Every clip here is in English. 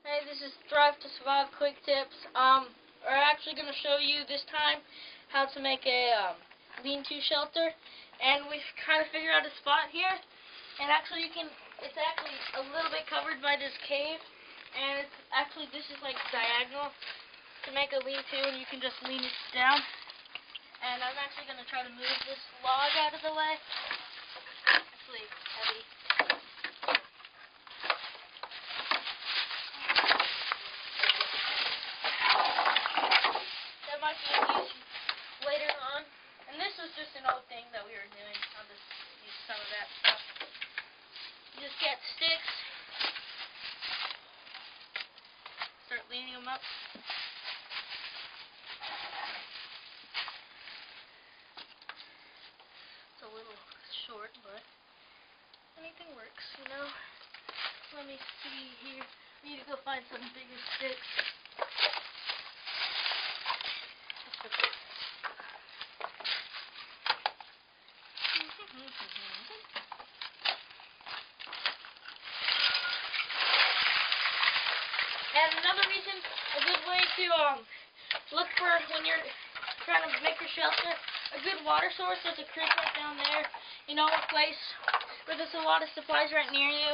Hey, this is Thrive to Survive Quick Tips. We're actually going to show you this time how to make a lean-to shelter, and we've kind of figured out a spot here. And actually, it's actually a little bit covered by this cave, and it's actually this is like diagonal to make a lean-to, and you can just lean it down. And I'm actually going to try to move this log out of the way. Actually, heavy. Later on, and this was just an old thing that we were doing. I'll just use some of that stuff. You just get sticks, start leaning them up. It's a little short, but anything works, you know. Let me see here. I need to go find some bigger sticks. And another reason, a good way to look for when you're trying to make your shelter, a good water source. There's a creek right down there, you know, a place where there's a lot of supplies right near you.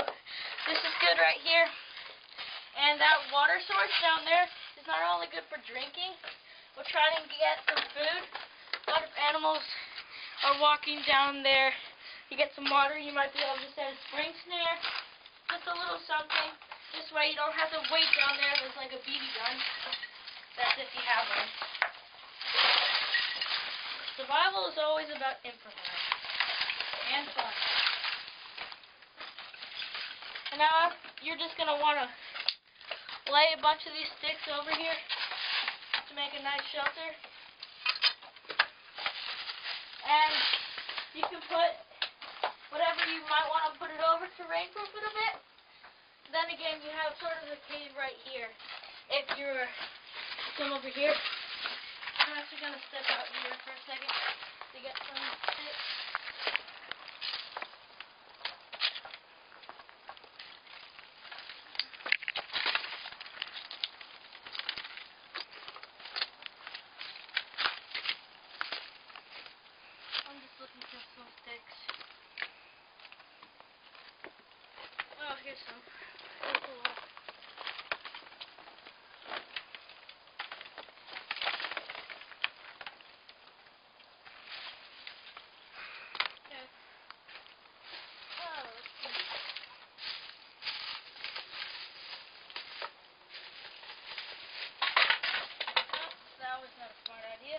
This is good right here. And that water source down there is not only good for drinking, but trying to get some food. A lot of animals are walking down there. You get some water, you might be able to set a spring snare, just a little something. This way you don't have to wait down there with like a BB gun. That's if you have one. Survival is always about improvising and fun. And now you're just going to want to lay a bunch of these sticks over here to make a nice shelter. And you can put whatever you might want to put it over to rainproof it a bit. Then again, you have sort of a cave right here. If you're come over here, I'm actually going to step out here for a second to get some sticks. I'm just looking for some sticks. Oh, here's some. That was not a smart idea.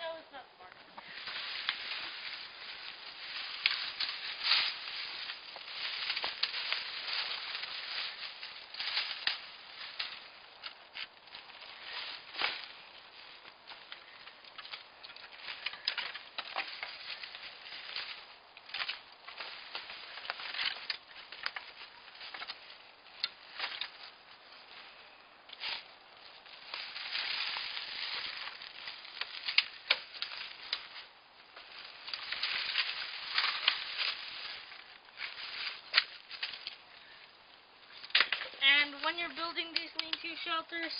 That was not smart. And when you're building these lean-to shelters,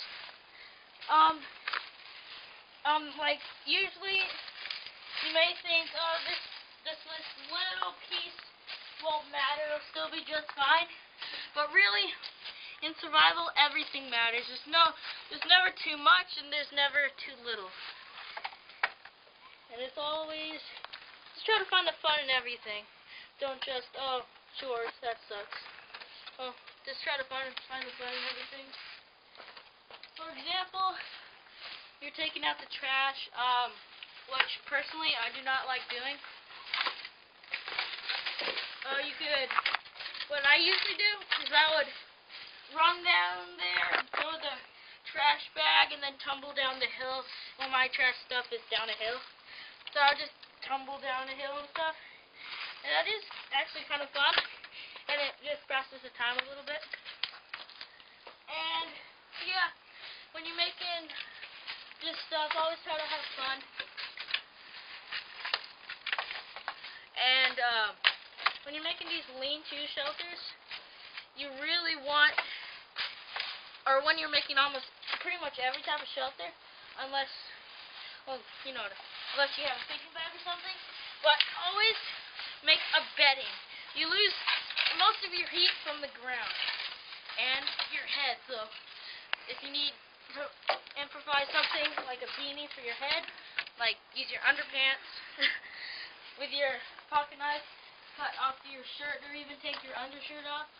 like usually you may think, oh, this little piece won't matter; it'll still be just fine. But really, in survival, everything matters. There's never too much, and there's never too little. And it's always just try to find the fun in everything. Don't just, oh, chores, that sucks. Oh, just try to find the fun in everything. For example, you're taking out the trash, which personally I do not like doing. What I usually do is I would run down there and throw the trash bag and then tumble down the hill when my trash stuff is down a hill. So I'll just tumble down a hill and stuff. And that is actually kind of fun. And it just passes the time a little bit. And yeah, when you're making this stuff, always try to have fun. And when you're making these lean-to shelters, you really want, or when you're making almost pretty much every type of shelter, unless, well, you know, unless you have a sleeping bag or something, but always make a bedding. You lose most of your heat from the ground and your head, so if you need to improvise something like a beanie for your head, like use your underpants with your pocket knife, cut off your shirt, or even take your undershirt off.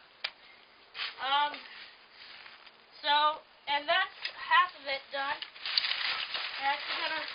And that's half of it done. I'm actually gonna